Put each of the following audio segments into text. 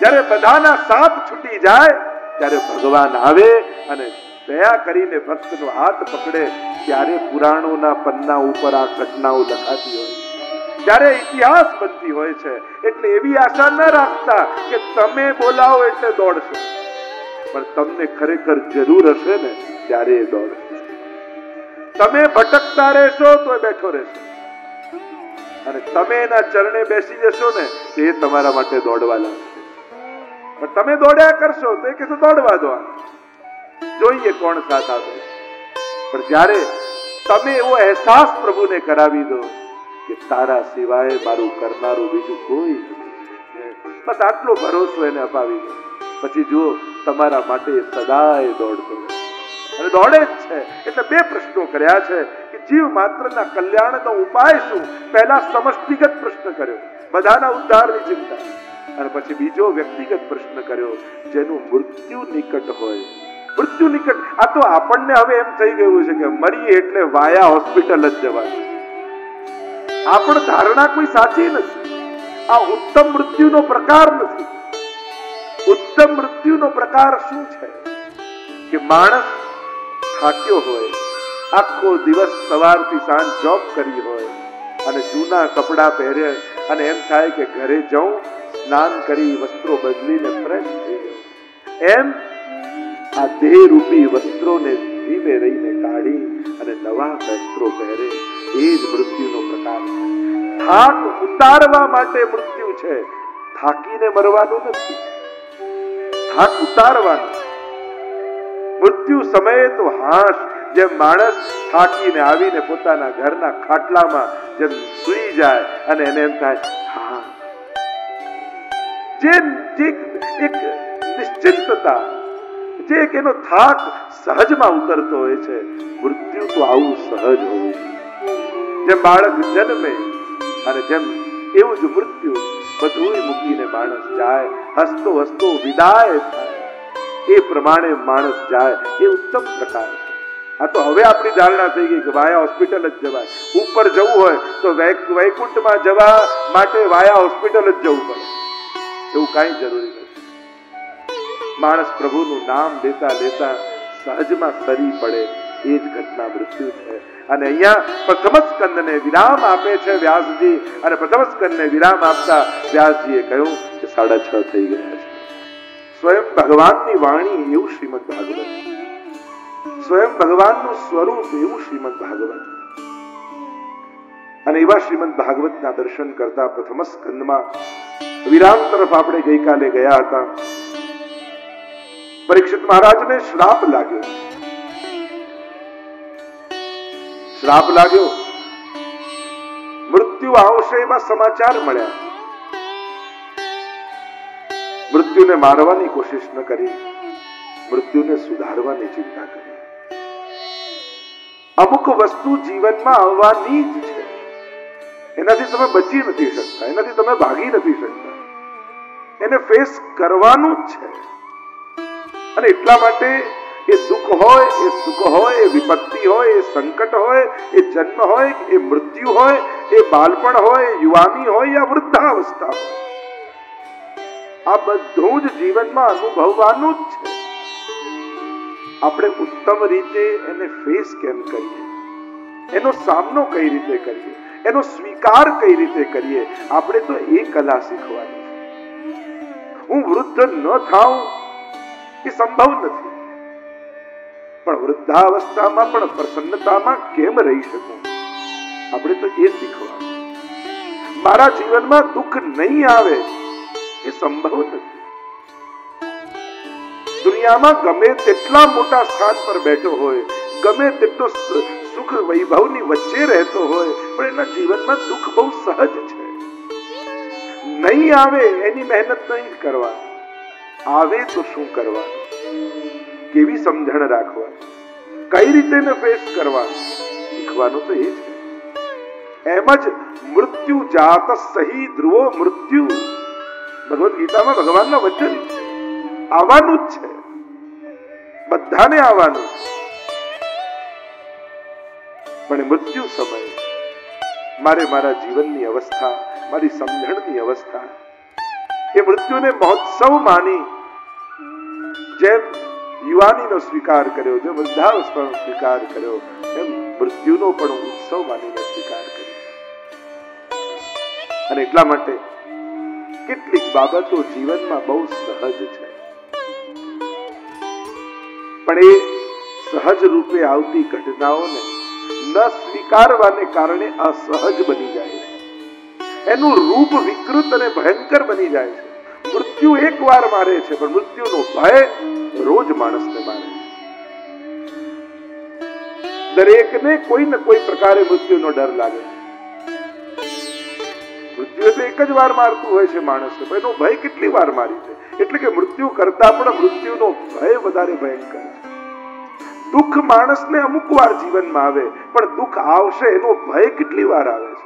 જ્યારે બધાના સાથ છૂટી જાય ત્યારે ભગવાન આવે અને દયા કરીને ભક્તનો હાથ પકડે ત્યારે પુરાણોના પન્ના ઉપર આ ઘટનાઓ લખાતી હોય, ત્યારે ઇતિહાસ બનતી હોય છે. એટલે એવી આશા ન રાખતા કે તમે બોલાવો એટલે દોડશો, પણ તમને ખરેખર જરૂર હશે ને ત્યારે એ દોડશે. તમે ભટકતા રહેશો તો બેઠો રહેશો, અને તમે એના ચરણે બેસી જશો ને તો એ તમારા માટે દોડવા લાગશે. પણ તમે દોડ્યા કરશો તો એ કહેશે દોડવા દો, જોઈએ કોણ સાથ આપે. પણ જ્યારે તમે એવો અહેસાસ પ્રભુને કરાવી દો કે તારા સિવાય મારું કરનારું બીજું કોઈ નથી, બસ આટલો ભરોસો એને અપાવી દો, પછી જુઓ તમારા માટે સદાય દોડતો અને દોડે જ છે. એટલે બે પ્રશ્નો કર્યા છે કે જીવ માત્રના કલ્યાણનો ઉપાય શું. પહેલા સમષ્ટિગત પ્રશ્ન કર્યો, બધાના ઉદ્ધારની ચિંતા, અને પછી બીજો વ્યક્તિગત પ્રશ્ન કર્યો જેનું મૃત્યુ નિકટ હોય. મૃત્યુ નિકટ, આ તો આપણને હવે એમ થઈ ગયું છે કે મરીએ એટલે વાયા હોસ્પિટલ જ જવાનું. આપણ ધારણા કોઈ સાચી નથી. આ ઉત્તમ મૃત્યુનો પ્રકાર નથી. ઉત્તમ મૃત્યુનો પ્રકાર શું છે કે માણસ થાક્યો હોય, આખો દિવસ સવારથી સાંજ જોબ કરી હોય અને જૂના કપડા પહેરે અને એમ થાય કે ઘરે જાઉં, સ્નાન કરી વસ્ત્રો બદલીને ફ્રેશ થઈ ગયો. એમ આ દેહ રૂપી વસ્ત્રોને ધીમે રહીને કાઢી અને નવા વસ્ત્રો પહેરે, એ જ મૃત્યુનો પ્રકાર છે. થાક ઉતારવા માટે મૃત્યુ છે, થાકીને મરવાનું નથી. થાક ઉતારવાનું. મૃત્યુ સમયે તો હાશ, જેમ માણસ થાકીને આવીને પોતાના ઘરના ખાટલામાં જેમ સૂઈ જાય અને એને એમ થાય હા, જે એક નિશ્ચિંતતા, જે એનો થાક સહજમાં ઉતરતો હોય છે, મૃત્યુ તો આવું સહજ હોય. જેમ બાળક જન્મે અને જેમ એવું જ મૃત્યુ બધું મૂકીને માણસ જાય, હસતો હસતો વિદાય થાય, એ પ્રમાણે માણસ જાય. એ ઉત્તમ પ્રકાર છે. આ તો હવે આપણી ધારણા થઈ ગઈ કે વાયા હોસ્પિટલ જ જવાય. ઉપર જવું હોય તો વૈકુંઠમાં જવા માટે વાયા હોસ્પિટલ જ જવું પડે. એવું કાંઈ જરૂરી નથી. માણસ પ્રભુનું નામ લેતા લેતા સહજમાં સરી પડે, એ જ ઘટના મૃત્યુ છે. અને અહીંયા પ્રથમ સ્કંદને વિરામ આપે છે વ્યાસજી, અને પ્રથમ સ્કંદને વિરામ આપતા વ્યાસજીએ કહ્યું કે 6:30 થઈ ગયા છે. સ્વયં ભગવાનની વાણી એવું શ્રીમદ ભાગવત, સ્વયં ભગવાનનું સ્વરૂપ એવું શ્રીમદ ભાગવત. અને એવા શ્રીમદ ભાગવતના દર્શન કરતા પ્રથમ સ્કંદમાં વિરામ તરફ આપણે ગઈકાલે ગયા હતા. પરીક્ષિત મહારાજને શ્રાપ લાગ્યો. શ્રાપ લાગ્યો, મૃત્યુ આવશે એવા સમાચાર મળ્યા. મૃત્યુને મારવાની કોશિશ ન કરી, મૃત્યુને સુધારવાની ચિંતા કરી. અમુક વસ્તુ જીવનમાં આવવાની જ છે, એનાથી તમે બચી નથી શકતા, એનાથી તમે ભાગી નથી શકતા, એને ફેસ કરવાનું જ છે. અને એટલા માટે એ દુઃખ હોય, એ સુખ હોય, એ વિપત્તિ હોય, એ સંકટ હોય, એ જન્મ હોય, એ મૃત્યુ હોય, એ બાળપણ હોય, યુવાની હોય યા વૃદ્ધાવસ્થા હોય, આ બધું જ જીવનમાં અનુભવવાનું જ છે. આપણે ઉત્તમ રીતે એને ફેસ કેમ કરીએ, એનો સામનો કઈ રીતે કરીએ, એનો સ્વીકાર કઈ રીતે કરીએ, આપણે તો એ કલા શીખવાની છે. હું વૃદ્ધ ન થાઉં એ સંભવ નથી, પણ વૃદ્ધાવસ્થામાં પણ પ્રસન્નતામાં કેમ રહી શકું, આપણે તો એ શીખવાનું. મારા જીવનમાં દુઃખ નહીં આવે એ સંભવ નથી. દુનિયામાં ગમે તેટલા મોટા સ્થાન પર બેઠો હોય, ગમે તેટલો સુખ વૈભવની વચ્ચે રહેતો હોય, પણ એના જીવનમાં દુઃખ બહુ સહજ છે. નહીં આવે એની મહેનત નહીં કરવાની, આવે તો શું કરવાનું, કેવી સમજણ રાખવાની, કઈ રીતે એને ફેસ કરવાનું, શીખવાનું તો એ છે. એમ જ મૃત્યુ જાત સહી ધ્રુવો મૃત્યુ, ભગવદ ગીતામાં ભગવાનના વચન છે. આવવાનું જ છે, બધાને આવવાનું છે. પણ મૃત્યુ સમયે મારે મારા જીવનની અવસ્થા, મારી સમજણની અવસ્થા, એ મૃત્યુને મહોત્સવ માની જેમ યુવાનીનો સ્વીકાર કર્યો, જેમ વૃદ્ધાવસ્થાનો સ્વીકાર કર્યો, એમ મૃત્યુનો પણ ઉત્સવ માનીને સ્વીકાર કર્યો. અને એટલા માટે કેટલીક બાબતો જીવનમાં બહુ સહજ છે, પણ એ સહજ રૂપે આવતી ઘટનાઓને ન સ્વીકારવાને કારણે અસહજ બની જાય છે. એનું રૂપ વિકૃત અને ભયંકર બની જાય છે. મૃત્યુ એક વાર મારે છે, પણ મૃત્યુનો ભય રોજ માણસને મારે છે. દરેકને કોઈ ને કોઈ પ્રકારે મૃત્યુનો ડર લાગે છે. મૃત્યુ તો એક જ વાર મારતું હોય છે માણસને, પણ એનો ભય કેટલી વાર મારી છે. એટલે કે મૃત્યુ કરતા પણ મૃત્યુનો ભય વધારે ભયંકર છે. દુઃખ માણસને અમુક વાર જીવનમાં આવે, પણ દુઃખ આવશે એનો ભય કેટલી વાર આવે છે.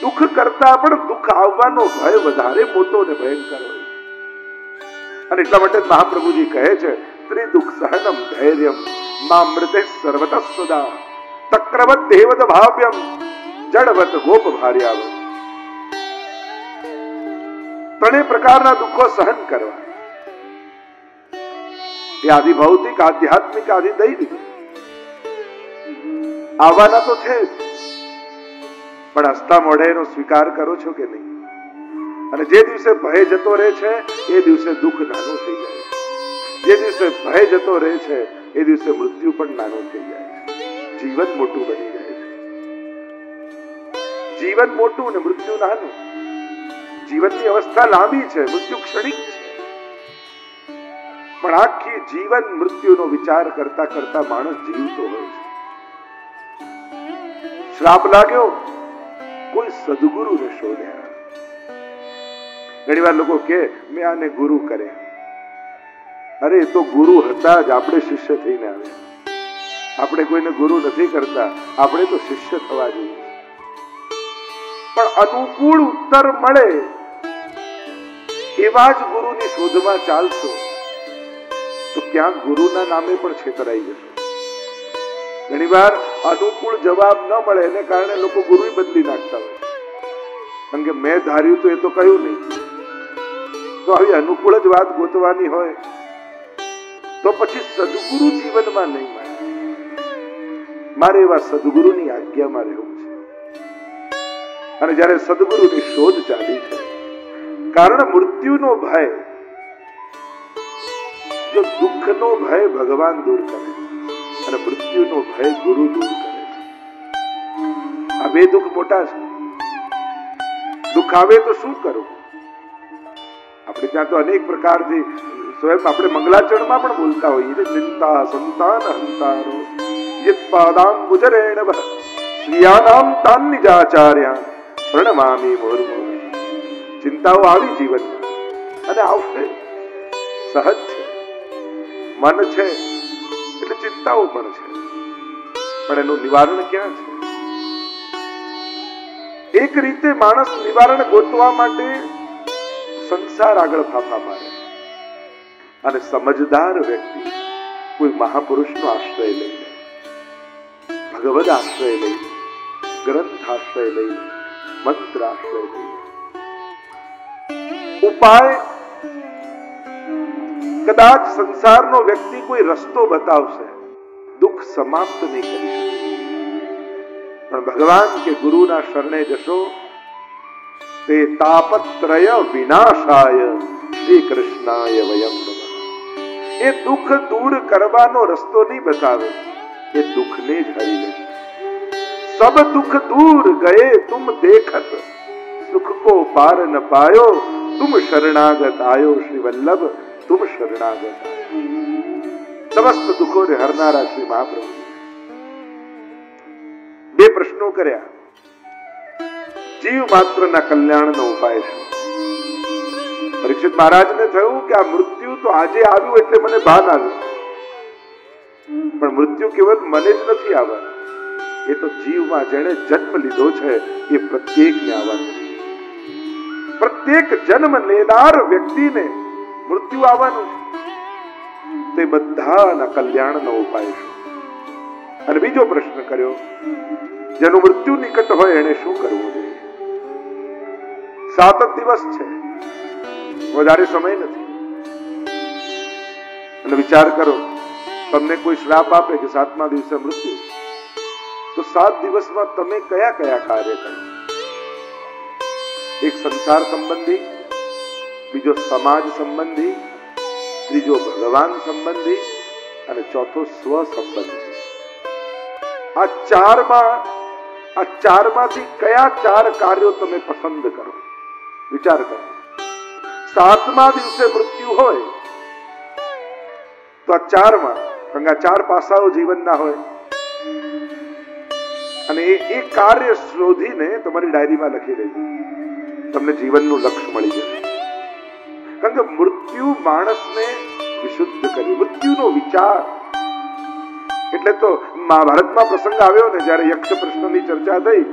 દુઃખ કરતા પણ દુઃખ આવવાનો ભય વધારે મોટો ને ભયંકર હોય. અને એટલા માટે મહાપ્રભુજી કહે છે, ત્રિદુઃખ સહનમ ધૈર્યમ મામૃતે સર્વતઃ સદા તક્રવત દેવદ ભાવ્યમ જડવત ગોપ ભાર્યાવ. ત્રણેય પ્રકારના દુઃખો સહન કરવા. એ આદિ ભૌતિક, આધ્યાત્મિક, આદિ દૈવિક આવવાના તો છે જ, પણ હસતા મોઢે એનો સ્વીકાર કરો છો કે નહીં? અને જે દિવસે ભય જતો રહે છે એ દિવસે દુઃખ નાનું થઈ જાય છે. જે દિવસે ભય જતો રહે છે એ દિવસે મૃત્યુ પણ નાનું થઈ જાય છે. જીવન મોટું બની જાય છે. જીવન મોટું ને મૃત્યુ નાનું. જીવનની અવસ્થા લાંબી છે, મૃત્યુ ક્ષણિક છે. પણ આખી જીવન મૃત્યુનો વિચાર કરતા કરતા માણસ જીવતો હોય છે. શ્રાપ લાગ્યો, કોઈ સદગુરુને શોધ્યા. ઘણી વાર લોકો કે મેં આને ગુરુ કર્યા. અરે એ તો ગુરુ હતા જ, આપણે શિષ્ય થઈને આવ્યા. આપણે કોઈને ગુરુ નથી કરતા, આપણે તો શિષ્ય થવા જોઈએ. પણ અનુકૂળ ઉત્તર મળે એવા જ ગુરુની શોધમાં ચાલશો તો ક્યાંક ગુરુના નામે પણ છેતરાઈ જશો. ઘણી વાર અનુકૂળ જવાબ ન મળે એને કારણે લોકો ગુરુ બદલી નાખતા હોય, કારણ કે મેં ધાર્યું તો એ તો કહ્યું નહીં. તો આવી અનુકૂળ જ વાત ગોતવાની હોય તો પછી સદગુરુ જીવનમાં નહીં મળે. મારે એવા સદગુરુની આજ્ઞામાં રહેવું છે. અને જ્યારે સદગુરુની શોધ ચાલી છે, કારણ મૃત્યુનો ભય, જો દુઃખનો ભય ભગવાન દૂર કરે અને મૃત્યુનો ભય ગુરુ દૂર કરે છે. આ બે દુઃખ મોટા છે. દુઃખ આવે તો શું કરવું? આપણે ત્યાં તો અનેક પ્રકારથી સ્વયં આપણે મંગલાચરણમાં પણ બોલતા હોઈએ, ચિંતા સંતાન હંતારો યત્પાદાંબુજરેણ સ્ત્રિયાનામ તાન નિજાચાર્યા પ્રણમામિ મુહુર્મુહુઃ. ચિંતાઓ આવી જીવનમાં અને આવશે, સહજ છે. મન છે એટલે ચિંતાઓ પણ છે, પણ એનું નિવારણ ક્યાં છે? એક રીતે માણસ નિવારણ ગોતવા માટે સંસાર આગળ ફાફા મારે, અને સમજદાર વ્યક્તિ કોઈ મહાપુરુષનો આશ્રય લઈ લે, ભગવદ આશ્રય લઈ લે, ગ્રંથ આશ્રય લઈ લે, મંત્ર આશ્રય લઈ લે. ઉપાય કદાચ સંસારનો વ્યક્તિ કોઈ રસ્તો બતાવશે, દુઃખ સમાપ્ત નહીં કરી શકે, પણ ભગવાન કે ગુરુના શરણે જશો તે તાપત્રય વિનાશાય શ્રી કૃષ્ણાય વયમ નમઃ. એ દુઃખ દૂર કરવાનો રસ્તો નહીં બતાવે, એ દુઃખને જ હરી લેશે. સબ દુઃખ દૂર ગયે તુમ દેખત, સુખ કો પાર ન પાયો, તુમ શરણાગત આયો શ્રી વલ્લભ, તુમ શરણાગત આયો. સમસ્ત દુઃખોને હરનારા શ્રી મહાપ્રભુ બે પ્રશ્નો કર્યા. જીવ માત્રના કલ્યાણનો ઉપાય છે. પરીક્ષિત મહારાજને થયું કે આ મૃત્યુ તો આજે આવ્યું એટલે મને ભાન આવ્યું, પણ મૃત્યુ કેવલ મને જ નથી આવવાનું, એ તો જીવમાં જેણે જન્મ લીધો છે એ પ્રત્યેકને આવવાનું છે. પ્રત્યેક જન્મ લેનાર વ્યક્તિને મૃત્યુ આવવાનું છે. તે બધાના કલ્યાણનો ઉપાય છે. અને બીજો પ્રશ્ન કર્યો, જેનું મૃત્યુ નિકટ હોય એને શું કરવું જોઈએ? 7 જ દિવસ છે, વધારે સમય નથી. અને વિચાર કરો, તમને કોઈ શ્રાપ આપે કે 7મા દિવસે મૃત્યુ, તો 7 દિવસમાં તમે કયા કયા કાર્ય કરો? એક સંસાર સંબંધી, બીજો સમાજ સંબંધી, ત્રીજો ભગવાન સંબંધી અને ચોથો સ્વ સંબંધી. આ ચારમાંથી કયા 4 કાર્યો તમે પસંદ કરો? વિચાર કરો. 7મા દિવસે મૃત્યુ હોય તો આ 4માં, કારણ કે આ 4 પાસાઓ જીવનના હોય, અને એ કાર્ય શોધીને તમારી ડાયરીમાં લખી લેજો. તમને જીવનનું લક્ષ્ય મળી જશે. કારણ કે મૃત્યુ માણસને વિશુદ્ધ કરે. મૃત્યુનો વિચાર એટલે તો મહાભારતમાં પ્રસંગ આવ્યો ને, જ્યારે યક્ષ પ્રશ્નની ચર્ચા થઈ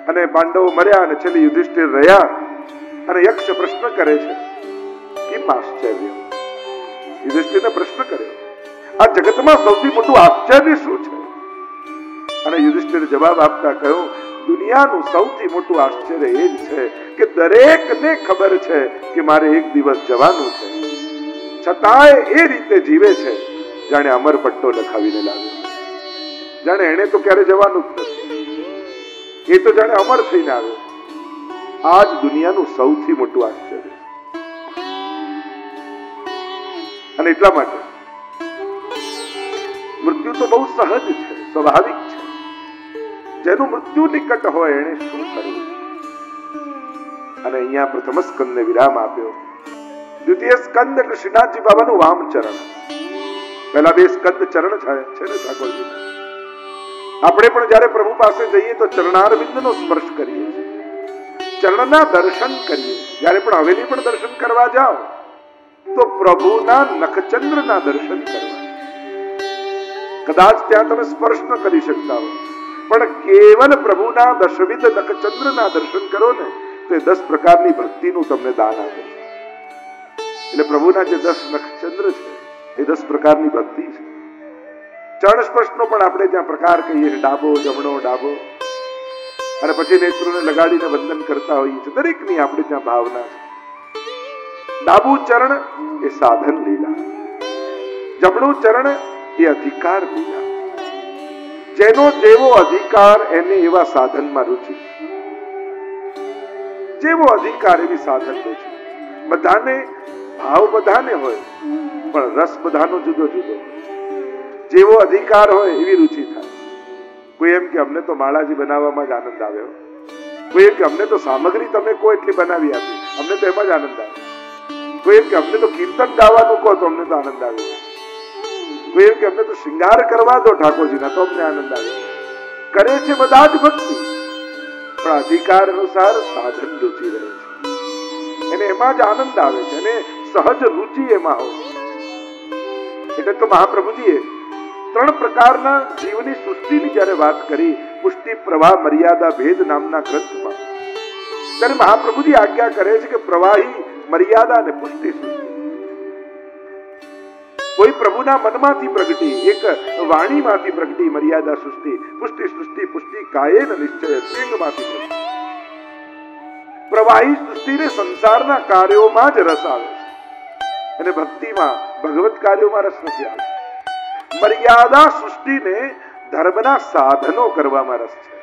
અને પાંડવો મર્યા અને છેલ્લે યુધિષ્ઠિર રહ્યા અને યક્ષ પ્રશ્ન કરે છે, કેમ આશ્ચર્ય? યુધિષ્ઠિરને પ્રશ્ન કર્યો, આ જગતમાં સૌથી મોટું આશ્ચર્ય શું છે? અને યુધિષ્ઠિર જવાબ આપતા કહ્યું, દુનિયાનું સૌથી મોટું આશ્ચર્ય એ જ છે કે દરેકને ખબર છે કે મારે એક દિવસ જવાનું છે, છતાંય એ રીતે જીવે છે જાણે અમર પટ્ટો લખાવીને લાવ્યો, જાણે એને તો ક્યારે જવાનું જ નથી, એ તો જાણે અમર થઈને આવ્યો. આ જ દુનિયાનું સૌથી મોટું આશ્ચર્ય. અને એટલા માટે મૃત્યુ તો બહુ સહજ છે, સ્વાભાવિક છે. જેનું મૃત્યુ નિકટ હોય એને શું કરવું? અને અહીંયા પ્રથમ સ્કંદને વિરામ આપ્યો. દ્વિતીય સ્કંદ એટલે શ્રીનાથજી બાબાનું વામ ચરણ. પહેલા 2 સ્કંદ ચરણ છે ને ઠાકોરજી. આપણે પણ જયારે પ્રભુ પાસે જઈએ તો ચરણારવિંદનો સ્પર્શ કરીએ, ચરણના દર્શન કરીએ. જયારે પણ હવેલી પણ દર્શન કરવા જાઓ તો પ્રભુના નખચંદ્રના દર્શન કરવા. કદાચ ત્યાં તમે સ્પર્શ ન કરી શકતા હો, પણ કેવલ પ્રભુના દશવિધ નખચંદ્રના દર્શન કરો ને તો 10 પ્રકારની ભક્તિનું તમને દાન આપે છે. એટલે પ્રભુના જે 10 નખચંદ્ર છે એ 10 પ્રકારની ભક્તિ છે. ચરણ સ્પર્શનો પણ આપણે ત્યાં પ્રકાર કહીએ, ડાબો જમણો ડાબો, અને પછી નેત્રોને લગાડીને વંદન કરતા હોઈએ છીએ. દરેકની આપણે ત્યાં ભાવના છે. ડાબું ચરણ એ સાધન લીલા, જમણું ચરણ એ અધિકાર લીલા. જેનો જેવો અધિકાર એને એવા સાધનમાં રુચિ, જેવો અધિકાર એવી સાધન રુચિ. બધાને ભાવ બધાને હોય, પણ રસ બધાનો જુદો જુદો. જેવો અધિકાર હોય એવી રુચિ થાય. કોઈ એમ કે અમને તો માળાજી બનાવવામાં જ આનંદ આવ્યો, કોઈ એમ કે અમને તો સામગ્રી તમે કહો એટલી બનાવી આપી, અમને તો એમાં જ આનંદ આવે. કોઈ એમ કે અમને તો કીર્તન ગાવાનું કહો તો અમને તો આનંદ આવે. કોઈ એમ કે અમને તો શૃંગાર કરવા દો ઠાકોરજીના તો અમને આનંદ આવે. કરે છે બધા જ ભક્તિ, પણ અધિકાર અનુસાર સાધન રુચિ રહે છે, એને એમાં જ આનંદ આવે છે, અને સહજ રુચિ એમાં હોય. એટલે તો મહાપ્રભુજીએ 3 પ્રકારના જીવની સૃષ્ટિની જયારે વાત કરી પુષ્ટિ પ્રવાહ મર્યાદા ભેદ નામના ગ્રંથમાં, ત્યારે મહાપ્રભુજી આજ્ઞા કરે છે કે પ્રવાહી, મર્યાદા અને પુષ્ટિ સૃષ્ટિ કોઈ પ્રભુના મનમાંથી પ્રગટી, એક વાણીમાંથી પ્રગટી મર્યાદા સૃષ્ટિ, પુષ્ટિ સૃષ્ટિ, પુષ્ટિ કાયેન નિશ્ચય શ્રેંગમાંથી પ્રગટી. પ્રવાહી સૃષ્ટિને સંસારના કાર્યોમાં જ રસ આવે છે, અને ભક્તિમાં ભગવત કાર્યોમાં રસ નથી આવે. મર્યાદા સૃષ્ટિને ધર્મના સાધનો કરવામાં રસ છે.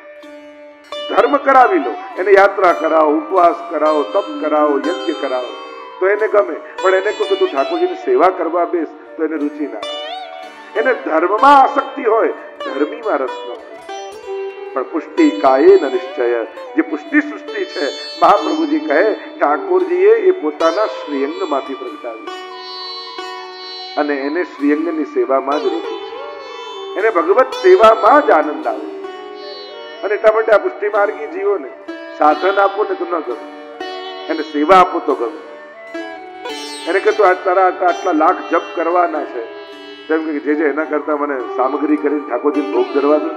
ધર્મ કરાવી લો, એને યાત્રા કરાવો, ઉપવાસ કરાવો, તપ કરાવો, યજ્ઞ કરાવો તો એને ગમે, પણ એને કહો કે તું ઠાકોરજીની સેવા કરવા બેસ તો એને રુચિ ના આવે. એને ધર્મમાં આસક્તિ હોય, ધર્મીમાં રસ ન હોય. પણ પુષ્ટિ કાયેન નિશ્ચય, જે પુષ્ટિ સૃષ્ટિ છે, મહાપ્રભુજી કહે ઠાકોરજીએ એ પોતાના શ્રીઅંગમાંથી પ્રગટાવી, અને એને શ્રીઅંગની સેવામાં જ રુચિ છે, એને ભગવત સેવામાં જ આનંદ આવે. અને એટલા માટે આ પુષ્ટિ માર્ગી જીવોને સાધન આપો ને તો ન ગમે, એને સેવા આપો તો ગમે. એને કે તું તારા આટલા લાખ જપ કરવાના છે, તેમ કે જે એના કરતા મને સામગ્રી કરીને ઠાકોરજીને ભોગ કરવા દો.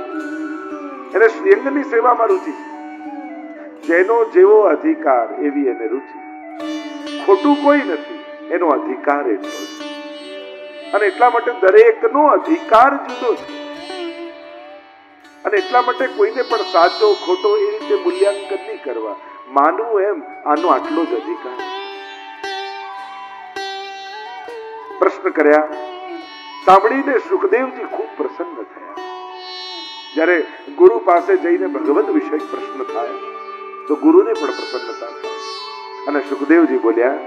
એને શ્રીઅંગની સેવામાં રુચિ છે. જેનો જેવો અધિકાર એવી એને રુચિ. ખોટું કોઈ નથી, એનો અધિકાર એટલો છે. અને એટલા માટે દરેકનો અધિકાર જુદો છે. અને એટલા માટે કોઈને પણ સાચો ખોટો એ રીતે મૂલ્યાંકન નહીં કરવા. માનવું એમ આનો આટલો જ અધિકાર. પ્રશ્ન કર્યા સાંભળીને સુખદેવજી ખૂબ પ્રસન્ન થયા. જ્યારે ગુરુ પાસે જઈને ભગવદ વિષય પ્રશ્ન થાય તો ગુરુને પણ પ્રસન્નતા થાય. અને સુખદેવજી બોલ્યા